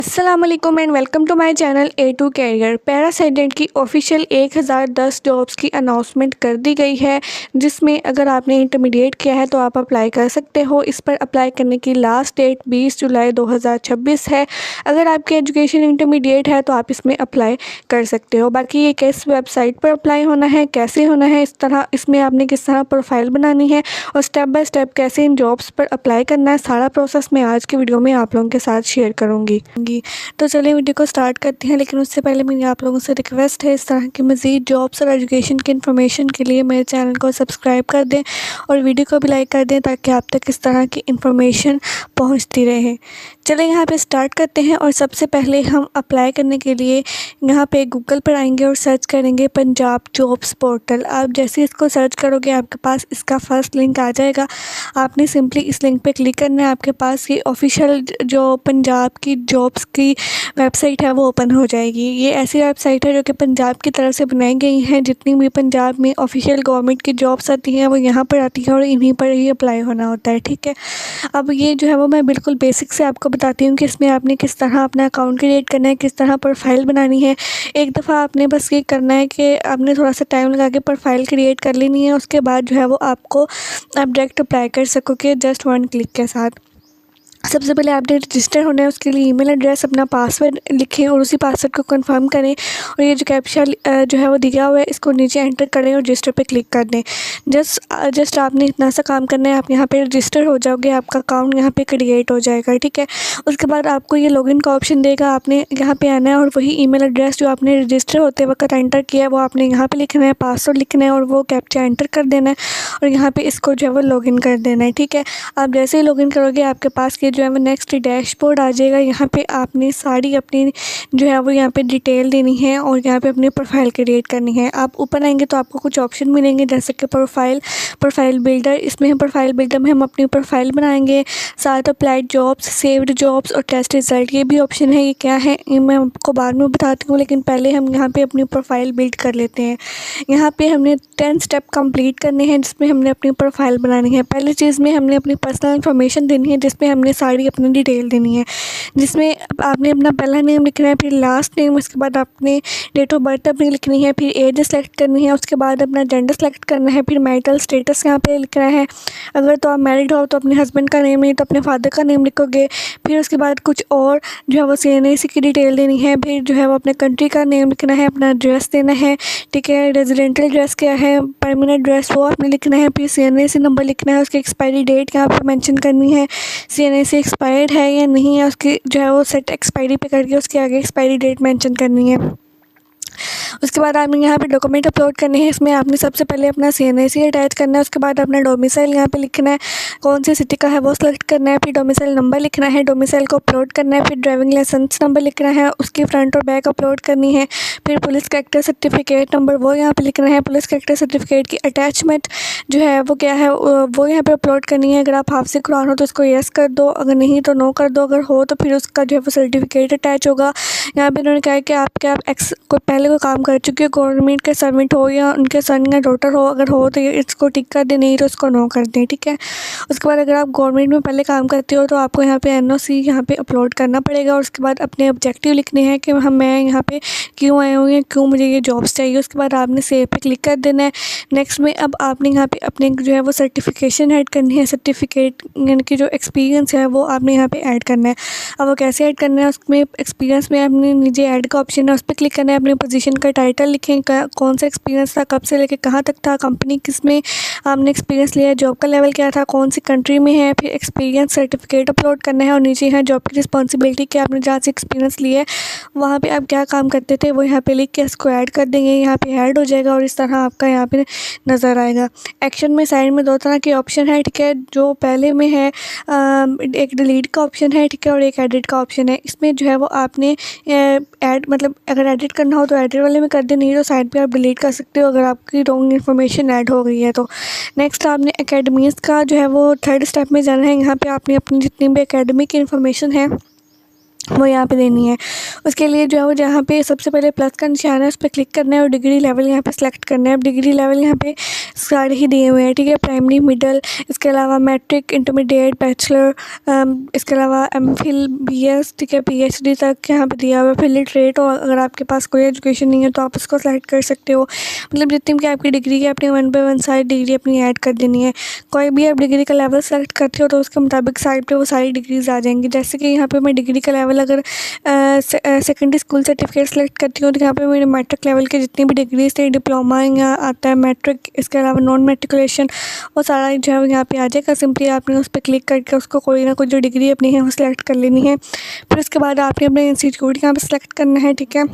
अस्सलाम वालेकुम and welcome to my channel A2 career. पैरा साइडेंट की ऑफिशियल 1010 जॉब्स की अनाउंसमेंट कर दी गई है, जिसमें अगर आपने इंटरमीडिएट किया है तो आप अप्लाई कर सकते हो। इस पर अप्लाई करने की लास्ट डेट 20 जुलाई 2026 है। अगर आपकी एजुकेशन इंटरमीडिएट है तो आप इसमें अप्लाई कर सकते हो। बाकी ये किस वेबसाइट पर अप्लाई होना है, कैसे होना है, इसमें आपने किस तरह प्रोफाइल बनानी है और स्टेप बाय स्टेप कैसे इन जॉब्स पर अप्लाई करना है, सारा प्रोसेस मैं आज की वीडियो में आप लोगों के साथ शेयर करूँगी। तो चलिए वीडियो को स्टार्ट करते हैं, लेकिन उससे पहले मेरी आप लोगों से रिक्वेस्ट है, इस तरह की मज़ीद जॉब्स और एजुकेशन की इन्फॉर्मेशन के लिए मेरे चैनल को सब्सक्राइब कर दें और वीडियो को भी लाइक कर दें ताकि आप तक इस तरह की इन्फॉर्मेशन पहुंचती रहे। चलिए यहाँ पे स्टार्ट करते हैं और सबसे पहले हम अप्लाई करने के लिए यहाँ पे गूगल पर आएंगे और सर्च करेंगे पंजाब जॉब्स पोर्टल। आप जैसे इसको सर्च करोगे आपके पास इसका फर्स्ट लिंक आ जाएगा। आपने सिंपली इस लिंक पे क्लिक करना है, आपके पास ये ऑफिशियल जो पंजाब की जॉब्स की वेबसाइट है वो ओपन हो जाएगी। ये ऐसी वेबसाइट है जो कि पंजाब की तरफ से बनाई गई हैं। जितनी भी पंजाब में ऑफिशियल गवर्नमेंट की जॉब्स आती हैं वो यहाँ पर आती हैं और इन्हीं पर ही अप्लाई होना होता है, ठीक है। अब ये जो है वो मैं बिल्कुल बेसिक से आपको बताती हूँ कि इसमें आपने किस तरह अपना अकाउंट क्रिएट करना है, किस तरह प्रोफाइल बनानी है। एक दफ़ा आपने बस ये करना है कि आपने थोड़ा सा टाइम लगा के प्रोफाइल क्रिएट कर लेनी है। उसके बाद जो है वो आप डायरेक्ट अप्लाई कर सकोगे जस्ट वन क्लिक के साथ। सबसे पहले आपने रजिस्टर होना है, उसके लिए ईमेल एड्रेस, अपना पासवर्ड लिखें और उसी पासवर्ड को कंफर्म करें और ये जो कैप्चा जो है वो दिया हुआ है इसको नीचे एंटर करें और रजिस्टर पे क्लिक कर दें। जस्ट आपने इतना सा काम करना है, आप यहाँ पे रजिस्टर हो जाओगे, आपका अकाउंट यहाँ पे क्रिएट हो जाएगा, ठीक है। उसके बाद आपको ये लॉगिन का ऑप्शन देगा, आपने यहाँ पे आना है और वही ईमेल एड्रेस जो आपने रजिस्टर होते वक्त एंटर किया है वो आपने यहाँ पर लिखना है, पासवर्ड लिखना है और वो कैप्चा एंटर कर देना है और यहाँ पर इसको जो है वो लॉगिन कर देना है, ठीक है। आप जैसे ही लॉगिन करोगे आपके पास जो है वो नेक्स्ट डैशबोर्ड आ जाएगा। यहाँ पे आपने सारी अपनी जो है वो यहाँ पे डिटेल देनी है और यहाँ पे अपनी प्रोफाइल क्रिएट करनी है। आप ऊपर आएंगे तो आपको कुछ ऑप्शन मिलेंगे जैसे कि प्रोफाइल बिल्डर। इसमें प्रोफाइल बिल्डर में हम अपनी प्रोफाइल बनाएंगे, साथ अप्लाइड जॉब्स, सेव्ड जॉब्स और टेस्ट रिजल्ट, ये भी ऑप्शन है। ये क्या है ये मैं आपको बाद में बताती हूँ, लेकिन पहले हम यहाँ पे अपनी प्रोफाइल बिल्ड कर लेते हैं। यहाँ पे हमने 10 स्टेप कंप्लीट करने हैं जिसमें हमने अपनी प्रोफाइल बनानी है। पहली चीज़ में हमने अपनी पर्सनल इन्फॉर्मेशन देनी है जिसमें हमने सारी अपनी डिटेल देनी है, जिसमें आपने अपना पहला नेम लिखना है, फिर लास्ट नेम, उसके बाद आपने डेट ऑफ बर्थ अपनी लिखनी है, फिर एज सेलेक्ट करनी है, उसके बाद अपना जेंडर सेलेक्ट करना है, फिर मैरिटल स्टेटस यहाँ पे लिखना है। अगर तो आप मैरिड हो तो अपने हस्बैंड का नेम, नहीं तो अपने फादर का नेम लिखोगे। फिर उसके बाद कुछ और जो है वो CNAC की डिटेल देनी है, फिर जो है वो अपने कंट्री का नेम लिखना है, अपना एड्रेस देना है, ठीक है। रेजिडेंटल एड्रेस क्या है, परमानेंट एड्रेस वो आपने लिखना है, फिर CNAC नंबर लिखना है, उसकी एक्सपायरी डेट यहाँ पे मेंशन करनी है, CNAC एक्सपायर्ड है या नहीं है, उसकी जो है वो सेट एक्सपायरी पे करके उसके आगे एक्सपायरी डेट मेंशन करनी है। उसके बाद आपने यहाँ पे डॉक्यूमेंट अपलोड करने हैं। इसमें आपने सबसे पहले अपना CNAC अटैच करना है, उसके बाद अपना डोमिसाइल यहाँ पे लिखना है, कौन सी सिटी का है वो सेलेक्ट करना है, फिर डोमिसाइल नंबर लिखना है, डोमिसाइल को अपलोड करना है, फिर ड्राइविंग लाइसेंस नंबर लिखना है, उसकी फ्रंट और बैक अपलोड करनी है, फिर पुलिस कैरेक्टर सर्टिफिकेट नंबर वो यहाँ पर लिखना है, पुलिस कैरेक्टर सर्टिफिकेट की अटैचमेंट जो है वो क्या है वो यहाँ पर अपलोड करनी है। अगर आप हाफ से कुरान हो तो उसको येस कर दो, अगर नहीं तो नो कर दो, अगर हो तो फिर उसका जो है वो सर्टिफिकेट अटैच होगा। यहाँ पर उन्होंने कहा है कि कोई पहले कोई काम कर चुके हो, गवर्नमेंट के सर्वेंट हो या उनके सन या डॉटर हो, अगर हो तो ये इसको टिक कर दें, नहीं तो इसको नो कर दें, ठीक है। उसके बाद अगर आप गवर्नमेंट में पहले काम करते हो तो आपको यहाँ पे NOC यहाँ पे अपलोड करना पड़ेगा और उसके बाद अपने ऑब्जेक्टिव लिखने हैं कि मैं यहाँ पे क्यों आया हूँ या क्यों मुझे ये जॉब्स चाहिए। उसके बाद आपने सेव पे क्लिक कर देना है। नेक्स्ट में अब आपने यहाँ पे अपने जो है वो सर्टिफिकेशन ऐड करनी है, सर्टिफिकेट यानी कि जो एक्सपीरियंस है वो आपने यहाँ पे ऐड करना है। अब वो कैसे ऐड करना है, उसमें एक्सपीरियंस में आपने नीचे ऐड का ऑप्शन है, उस पर क्लिक करना है, अपनी पोजीशन का टाइटल लिखें, कौन सा एक्सपीरियंस था, कब से लेके कहाँ तक था, कंपनी किस में आपने एक्सपीरियंस लिया, जॉब का लेवल क्या था, कौन सी कंट्री में है, फिर एक्सपीरियंस सर्टिफिकेट अपलोड करना है और नीचे है जॉब की रिस्पॉन्सिबिलिटी कि आपने जहाँ से एक्सपीरियंस लिया है वहाँ पे आप क्या काम करते थे वो यहाँ पे लिख के इसको ऐड कर देंगे। यहाँ पे ऐड हो जाएगा और इस तरह आपका यहाँ पे नज़र आएगा। एक्शन में साइड में 2 तरह के ऑप्शन है, ठीक है। जो पहले में है एक डिलीट का ऑप्शन है, ठीक है, और एक एडिट का ऑप्शन है। इसमें जो है वो आपने ऐड मतलब अगर एडिट करना हो तो एडिट वाले में कर दे, नहीं तो साइड पे आप डिलीट कर सकते हो अगर आपकी रॉन्ग इन्फॉर्मेशन ऐड हो गई है तो। नेक्स्ट आपने एकेडमीज़ का जो है वो 3rd स्टेप में जाना है। यहाँ पे आपने अपनी जितनी भी एकेडमी की इन्फॉर्मेशन है वो यहाँ पे देनी है। उसके लिए जो है वो जहाँ पे सबसे पहले प्लस का निशान है उस पर क्लिक करना है और डिग्री लेवल यहाँ पे सेलेक्ट करना है। अब डिग्री लेवल यहाँ पे सारे ही दिए हुए हैं, ठीक है, प्राइमरी, मिडल, इसके अलावा मैट्रिक, इंटरमीडिएट, बैचलर, इसके अलावा एमफिल, बीएस, ठीक है, पीएचडी तक यहाँ पे दिया हुआ है। फिर लिटरेट हो, अगर आपके पास कोई एजुकेशन नहीं है तो आप उसको सेलेक्ट कर सकते हो। मतलब जितनी भी आपकी डिग्री है अपनी 1 बाय 1 सारी डिग्री अपनी ऐड कर देनी है। कोई भी आप डिग्री का लेवल सेलेक्ट करते हो तो उसके मुताबिक साइड पे वो सारी डिग्रीज आ जाएंगी। जैसे कि यहाँ पे मैं डिग्री का लेवल अगर सेकेंडरी स्कूल सर्टिफिकेट सेलेक्ट करती हूँ तो यहाँ पे मेरे मैट्रिक लेवल के जितनी भी डिग्रीज थे, डिप्लोमा यहाँ आता है, मैट्रिक, इसके अलावा नॉन मैट्रिकुलेशन, वो सारा जो है यहाँ पे आ जाएगा। सिंपली आपने उस पर क्लिक करके उसको कोई ना कोई जो डिग्री अपनी है वो सिलेक्ट कर लेनी है। फिर उसके बाद आपने अपने इंस्टीट्यूट यहाँ पे सेलेक्ट करना है, ठीक है।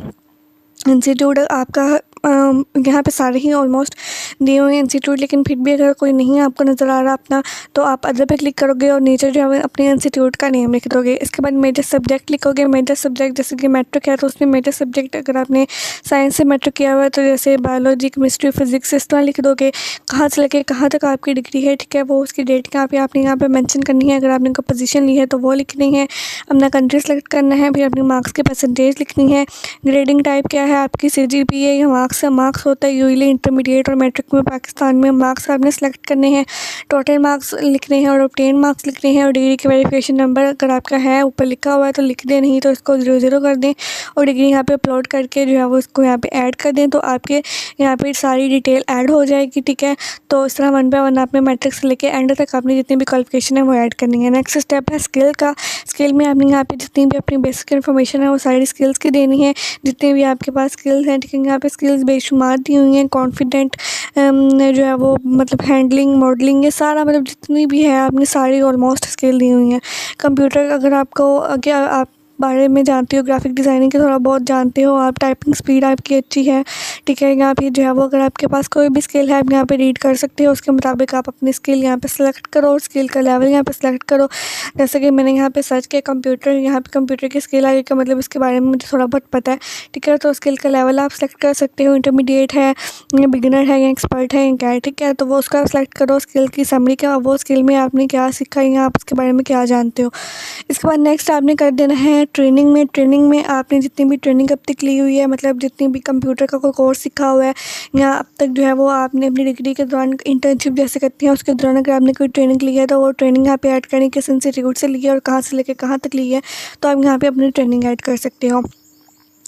इंस्टीट्यूट आपका यहाँ पे सारे ही ऑलमोस्ट दिए हुए हैं इंस्टीट्यूट, लेकिन फिर भी अगर कोई नहीं आपको नज़र आ रहा अपना तो आप अदर पे क्लिक करोगे और नीचे जो है अपने इंस्टीट्यूट का नेम लिख दोगे। इसके बाद मेजर सब्जेक्ट लिखोगे। मेजर सब्जेक्ट जैसे कि मैट्रिक है तो उसमें मेजर सब्जेक्ट अगर आपने साइंस से मैट्रिक किया हुआ है तो जैसे बायोलॉजी, केमिस्ट्री, फिजिक्स इस तरह लिख दोगे। कहाँ से लेके कहाँ तक आपकी डिग्री है, ठीक है, वो उसकी डेट यहाँ पे आपने यहाँ पे मेंशन करनी है। अगर आपने कोई पोजीशन ली है तो वो लिखनी है। अपना कंट्री सेलेक्ट करना है। फिर अपनी मार्क्स की परसेंटेज लिखनी है। ग्रेडिंग टाइप क्या है आपकी, CGPA या मार्क्स होता है यूजुअली इंटरमीडिएट और मैट्रिक में पाकिस्तान में मार्क्स आपने सेलेक्ट करने हैं। टोटल मार्क्स लिखने हैं और ऑब्टेन मार्क्स लिखने हैं। और डिग्री के वेरिफिकेशन नंबर अगर आपका है ऊपर लिखा हुआ है तो लिख दें, नहीं तो इसको 00 कर दें और डिग्री यहाँ पे अपलोड करके जो है वो इसको यहाँ पे ऐड कर दें तो आपके यहाँ पे सारी डिटेल ऐड हो जाएगी, ठीक है। तो इस तरह 1 बाय 1 आपने मैट्रिक से लेके एंड तक अपनी जितनी भी क्वालिफिकेशन है वो ऐड करनी है। नेक्स्ट स्टेप है स्किल का। स्किल में आपने यहाँ पे जितनी भी अपनी बेसिक इन्फॉर्मेशन है वो सारी स्किल्स की देनी है। जितने भी आपके पास स्किल्स हैं, ठीक है, यहाँ पे स्किल्स बेशुमार दी हुई हैं। कॉन्फिडेंट जो है वो मतलब हैंडलिंग, मॉडलिंग, ये सारा मतलब जितनी भी है आपने सारी ऑलमोस्ट स्किल दी हुई हैं। कंप्यूटर अगर आपको क्या आप बारे में जानते हो, ग्राफिक डिज़ाइनिंग के थोड़ा बहुत जानते हो आप, टाइपिंग स्पीड आपकी अच्छी है, ठीक है। यहाँ पे जो है वो अगर आपके पास कोई भी स्किल है आप यहाँ पे रीड कर सकते हो। उसके मुताबिक आप अपनी स्किल यहाँ पे सेलेक्ट करो और स्किल का लेवल यहाँ पे सेलेक्ट करो। जैसे कि मैंने यहाँ पे सर्च किया कंप्यूटर, यहाँ पे कंप्यूटर की स्किल आगे का मतलब इसके बारे में मुझे थोड़ा बहुत पता है, ठीक है। तो स्किल का लेवल आप सेलेक्ट कर सकते हो, इंटरमीडिएट है या बिगिनर है या एक्सपर्ट है या क्या है, ठीक है। तो वो उसका सेलेक्ट करो। स्किल की समरी क्या, वो स्किल में आपने क्या सीखा या आप उसके बारे में क्या जानते हो। इसके बाद नेक्स्ट आपने कर देना है ट्रेनिंग में। ट्रेनिंग में आपने जितनी भी ट्रेनिंग अब तक ली हुई है, मतलब जितनी भी कंप्यूटर का कोई कोर्स सीखा हुआ है या अब तक जो है वो आपने अपनी डिग्री के दौरान इंटर्नशिप जैसे करती हैं उसके दौरान अगर आपने कोई ट्रेनिंग ली है तो वो ट्रेनिंग यहाँ पे ऐड करनी, किस इंस्टीट्यूट से ली है और कहाँ से लेकर कहाँ तक ली है, तो आप यहाँ पे अपनी ट्रेनिंग ऐड कर सकते हो।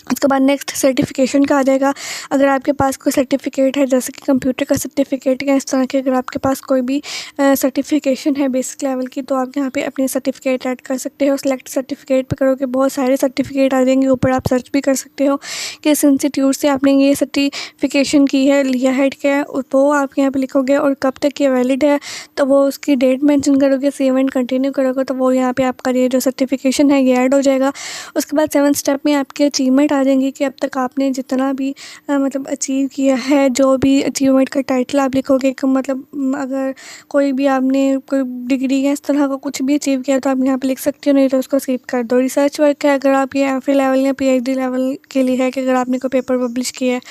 उसके बाद नेक्स्ट सर्टिफिकेशन का आ जाएगा। अगर आपके पास कोई सर्टिफिकेट है जैसे कि कंप्यूटर का सर्टिफिकेट या इस तरह के अगर आपके पास कोई भी सर्टिफिकेशन है बेसिक लेवल की तो आप यहाँ पे अपने सर्टिफिकेट ऐड कर सकते हो। सिलेक्ट सर्टिफिकेट पे करोगे बहुत सारे सर्टिफिकेट आ जाएंगे, ऊपर आप सर्च भी कर सकते हो कि इस इंस्टीट्यूट से आपने ये सर्टिफिकेशन की है, लिया है, ठीक है, वो आप यहाँ पर लिखोगे और कब तक ये वैलिड है तो वो उसकी डेट मैंशन करोगे, सेव एंड कंटिन्यू करोगे तो वो यहाँ पर आपका ये जो सर्टिफिकेशन है ये ऐड हो जाएगा। उसके बाद 7th स्टेप में आपकी अचीवमेंट आ जाएंगी कि अब तक आपने जितना भी मतलब अचीव किया है, जो भी अचीवमेंट का टाइटल आप लिखोगे कि मतलब अगर कोई भी आपने कोई डिग्री या इस तरह का कुछ भी अचीव किया तो आप यहाँ पे लिख सकते हो, नहीं तो उसको स्किप कर दो। रिसर्च वर्क है, अगर आप ये एमफिल लेवल या PhD लेवल के लिए है कि अगर आपने कोई पेपर पब्लिश किया है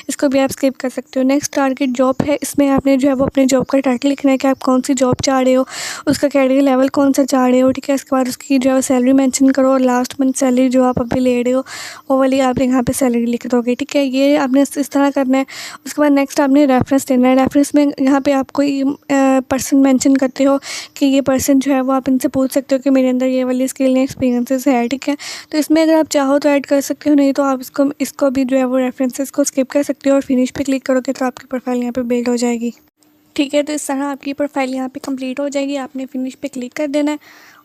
इसको भी आप स्किप कर सकते हो। नेक्स्ट टारगेट जॉब है, इसमें आपने जो है वो अपने जॉब का टाइटल लिखना है कि आप कौन सी जॉब चाह रहे हो, उसका कैटेगरी लेवल कौन सा चाह रहे हो, ठीक है। इसके बाद उसकी जो है सैलरी मेंशन करो और लास्ट मंथ सैलरी जो आप अभी ले रहे हो वो वाली आप यहाँ पे सैलरी लिख दोगे, ठीक है। ये आपने इस तरह करना है। उसके बाद नेक्स्ट आपने रेफरेंस देना है। रेफरेंस में यहाँ पे आप कोई पर्सन मेंशन करते हो कि ये पर्सन जो है वो आप इनसे पूछ सकते हो कि मेरे अंदर ये वाली स्किल या एक्सपीरियंसेस है, ठीक है। तो इसमें अगर आप चाहो तो ऐड कर सकते हो, नहीं तो आप इसको भी जो है वो रेफरेंसेस को स्किप कर सकते हो और फिनिश पे क्लिक करोगे तो आपकी प्रोफाइल यहाँ पे बिल्ड हो जाएगी, ठीक है। तो इस तरह आपकी प्रोफाइल यहाँ पे कंप्लीट हो जाएगी। आपने फिनिश पे क्लिक कर देना है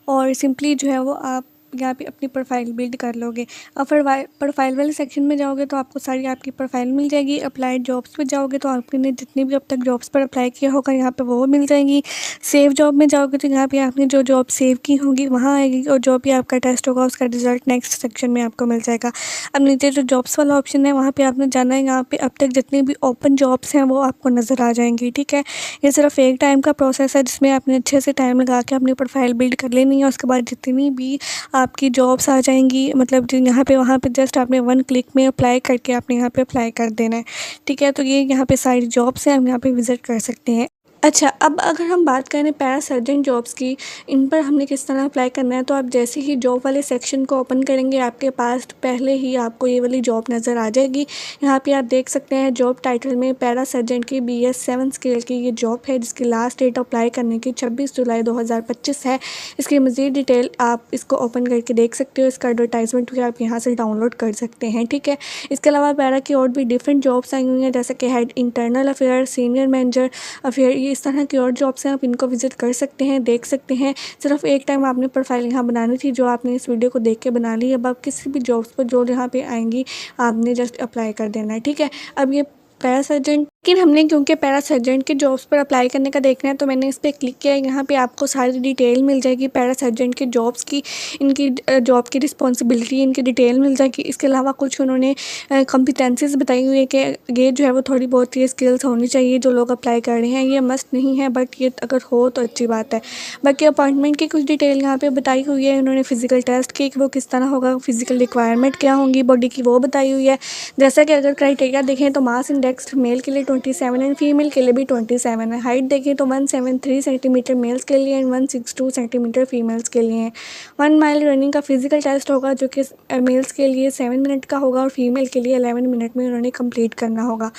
और सिंपली जो है वो आप यहाँ पे अपनी प्रोफाइल बिल्ड कर लोगे। अब फिर प्रोफाइल वाले सेक्शन में जाओगे तो आपको सारी आपकी प्रोफाइल मिल जाएगी। अप्लाई जॉब्स पे जाओगे तो आपने जितनी भी अब तक जॉब्स पर अप्लाई किया होगा यहाँ पे वो मिल जाएंगी। सेव जॉब में जाओगे तो यहाँ पे आपने जो जॉब सेव की होंगी वहाँ आएगी और जो भी आपका टेस्ट होगा उसका रिजल्ट नेक्स्ट सेक्शन में आपको मिल जाएगा। अब नीचे जो जॉब्स वाला ऑप्शन है वहाँ पर आपने जाना है। यहाँ पर अब तक जितनी भी ओपन जॉब्स हैं वो आपको नज़र आ जाएंगी, ठीक है। ये सिर्फ एक टाइम का प्रोसेस है जिसमें आपने अच्छे से टाइम लगा के अपनी प्रोफाइल बिल्ड कर लेनी है। उसके बाद जितनी भी आपकी जॉब्स आ जाएंगी मतलब जो यहाँ पे वहाँ पे जस्ट आपने 1 क्लिक में अप्लाई करके आपने यहाँ पे अप्लाई कर देना है, ठीक है। तो ये यहाँ पे सारी जॉब्स हैं, हम यहाँ पे विज़िट कर सकते हैं। अच्छा, अब अगर हम बात करें पैरा सर्जन जॉब्स की, इन पर हमने किस तरह अप्लाई करना है, तो आप जैसे ही जॉब वाले सेक्शन को ओपन करेंगे, आपके पास पहले ही आपको ये वाली जॉब नज़र आ जाएगी। यहाँ पे आप देख सकते हैं जॉब टाइटल में पैरा सर्जन की BS7 स्केल की ये जॉब है, जिसकी लास्ट डेट अप्लाई करने की 26 जुलाई 2025 है। इसकी मज़ीद डिटेल आप इसको ओपन करके देख सकते हो, इसका एडवर्टाइजमेंट भी आप यहाँ से डाउनलोड कर सकते हैं, ठीक है। इसके अलावा पैरा की और भी डिफरेंट जॉब्स आई हुई हैं, जैसे कि head internal affair, senior manager affair, ये इस तरह की और जॉब्स हैं, आप इनको विजिट कर सकते हैं, देख सकते हैं। सिर्फ एक टाइम आपने प्रोफाइल यहाँ बनानी थी, जो आपने इस वीडियो को देख के बना ली। अब आप किसी भी जॉब्स पर जो यहाँ पे आएंगी, आपने जस्ट अप्लाई कर देना है, ठीक है। अब ये पैरा सर्जन, लेकिन हमने क्योंकि पैरा सर्जन के जॉब्स पर अप्लाई करने का देखना है, तो मैंने इस पर क्लिक किया। यहाँ पे आपको सारी डिटेल मिल जाएगी पैरा सर्जन के जॉब्स की, इनकी जॉब की रिस्पॉन्सिबिलिटी, इनकी डिटेल मिल जाएगी। इसके अलावा कुछ उन्होंने कॉम्पिटेंसीज बताई हुई है कि ये जो है वो थोड़ी बहुत ये स्किल्स होनी चाहिए जो लोग अप्लाई कर रहे हैं। ये मस्ट नहीं है, बट ये अगर हो तो अच्छी बात है। बाकी अपॉइंटमेंट की कुछ डिटेल यहाँ पे बताई हुई है। उन्होंने फिजिकल टेस्ट की कि वो किस तरह होगा, फिजिकल रिक्वायरमेंट क्या होंगी बॉडी की, वो बताई हुई है। जैसा कि अगर क्राइटेरिया देखें तो मास इंडेक्स मेल के लिए 27 एंड फीमेल के लिए भी 27 है। हाइट देखें तो 173 सेंटीमीटर मेल्स के लिए एंड 162 सेंटीमीटर फीमेल्स के लिए है। 1 माइल रनिंग का फिजिकल टेस्ट होगा, जो कि मेल्स के लिए 7 मिनट का होगा और फीमेल के लिए 11 मिनट में उन्होंने कंप्लीट करना होगा,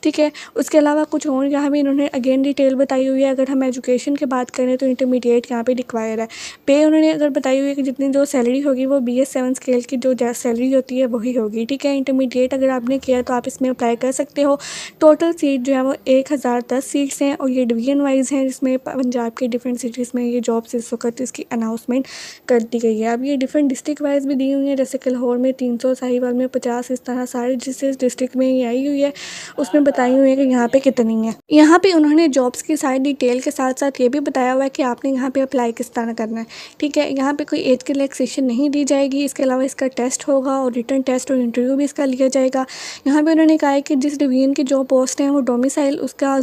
ठीक है। उसके अलावा कुछ और यहाँ भी इन्होंने अगेन डिटेल बताई हुई है। अगर हम एजुकेशन की बात करें तो इंटरमीडिएट यहाँ पे रिक्वायर है। पे उन्होंने अगर बताई हुई है कि जितनी जो सैलरी होगी वो BS7 स्केल की जो सैलरी होती है वही होगी, ठीक है। इंटरमीडिएट अगर आपने किया तो आप इसमें अप्लाई कर सकते हो। टोटल सीट जो है वो 1010 सीट्स हैं और ये डिवीजन वाइज हैं, जिसमें पंजाब के डिफरेंट सिटीज़ में ये जॉब्स इस वक्त इसकी अनाउंसमेंट कर दी गई है। अब ये डिफरेंट डिस्ट्रिक्ट वाइज भी दी हुई है, जैसे कि लाहौर में 300, साहिवाल में 50, इस तरह सारे जिस डिस्ट्रिक्ट में ये आई हुई है उसमें बताई हुई है कि यहाँ पे कितनी है। यहाँ पे उन्होंने जॉब्स की सारी डिटेल के साथ साथ ये भी बताया हुआ है कि आपने यहाँ पे अप्लाई किस तरह करना है, ठीक है। यहाँ पे कोई एज के रिलैक्सेशन नहीं दी जाएगी। इसके अलावा इसका टेस्ट होगा और रिटन टेस्ट और इंटरव्यू भी इसका लिया जाएगा। यहाँ पे उन्होंने कहा है कि जिस डिवीजन की जो पोस्ट है वो डोमिसाइल उसका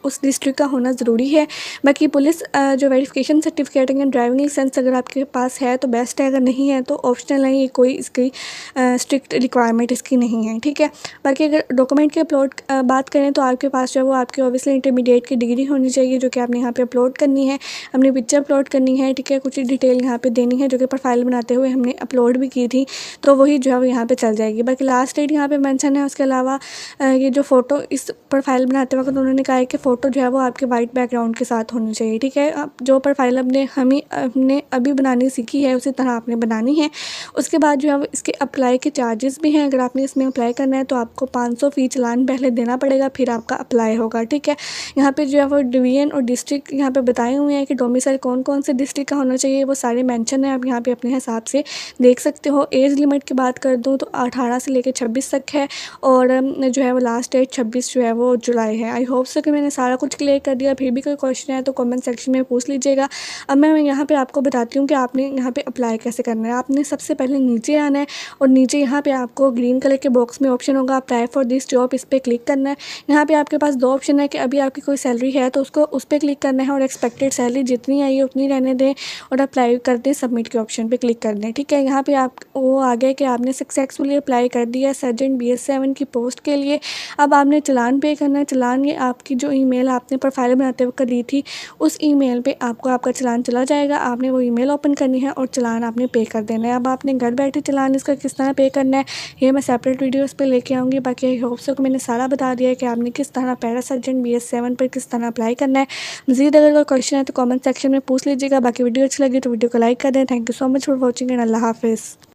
उस डिस्ट्रिक्ट का होना ज़रूरी है। बाकी पुलिस जो वेरिफिकेशन सर्टिफिकेट या ड्राइविंग लाइसेंस अगर आपके पास है तो बेस्ट है, अगर नहीं है तो ऑप्शनल है, ये कोई इसकी स्ट्रिक्ट रिक्वायरमेंट इसकी नहीं है, ठीक है। बाकी अगर डॉक्यूमेंट की अपलोड बात करें तो आपके पास जो है वो आपकी ऑब्वियसली इंटरमीडिएट की डिग्री होनी चाहिए, जो कि आपने यहाँ पे अपलोड करनी है, अपनी पिक्चर अपलोड करनी है, ठीक है। कुछ डिटेल यहाँ पे देनी है जो कि प्रोफाइल बनाते हुए हमने अपलोड भी की थी, तो वही जो है वो यहाँ पे चल जाएगी। बाकी लास्ट डेट यहाँ पे मेंशन है। उसके अलावा ये जो फ़ोटो इस प्रोफाइल बनाते वक्त उन्होंने कहा है कि फ़ोटो जो है वो आपके वाइट बैकग्राउंड के साथ होनी चाहिए, ठीक है। अब जो प्रोफाइल हमने अभी बनानी सीखी है उसी तरह आपने बनानी है। उसके बाद जो है वो इसके अप्लाई के चार्जेस भी हैं। अगर आपने इसमें अप्लाई करना है तो आपको 500 फ़ी चालान पहले देना पड़ेगा, फिर आपका अप्लाई होगा, ठीक है। यहाँ पे जो है वो डिवीजन और डिस्ट्रिक्ट यहाँ पे बताए हुए हैं कि डोमिसाइल कौन कौन से डिस्ट्रिक्ट का होना चाहिए, वो सारे मेंशन है। आप यहाँ पे अपने हिसाब से देख सकते हो। एज लिमिट की बात कर दूँ तो 18 से लेकर 26 तक है और जो है वो लास्ट डेट 26 जो है वो जुलाई है। आई होप सो कि मैंने सारा कुछ क्लियर कर दिया। फिर भी कोई क्वेश्चन है तो कमेंट सेक्शन में पूछ लीजिएगा। अब मैं यहाँ पे आपको बताती हूँ कि आपने यहाँ पे अप्लाई कैसे करना है। आपने सबसे पहले नीचे आना है और नीचे यहाँ पे आपको ग्रीन कलर के बॉक्स में ऑप्शन होगा अप्लाई फॉर दिस जॉब, इस पर क्लिक करना है। यहाँ पे आपके पास 2 ऑप्शन है कि अभी आपकी कोई सैलरी है तो उसको उस पर क्लिक करना है और एक्सपेक्टेड सैलरी जितनी आई है उतनी रहने दें और अप्लाई कर दें, सबमिट के ऑप्शन पे क्लिक कर दें, ठीक है। यहाँ पे आप वो आ गया कि आपने सक्सेसफुली अप्लाई कर दिया सर्जेंट BS7 की पोस्ट के लिए। अब आपने चालान पे करना है। चालान ये आपकी जो ईमेल आपने प्रोफाइल बनाते वक्त दी थी उस ईमेल पे आपको आपका चालान चला जाएगा। आपने वो ईमेल ओपन करनी है और चालान आपने पे कर देना है। अब आपने घर बैठे चालान इसका किस तरह पे करना है ये मैं सेपरेट वीडियोस पे लेके आऊँगी। बाकी आई होप सो कि मैंने सारा बता दिया है कि आपने किस तरह पैरा सर्जेंट BS7 पर किस तरह अप्लाई करना है। मज़ीद अगर कोई क्वेश्चन है तो कमेंट सेक्शन में पूछ लीजिएगा। बाकी वीडियो अच्छी लगी तो वीडियो को लाइक कर दें। Thank you so much for watching and अल्लाह हाफिज़।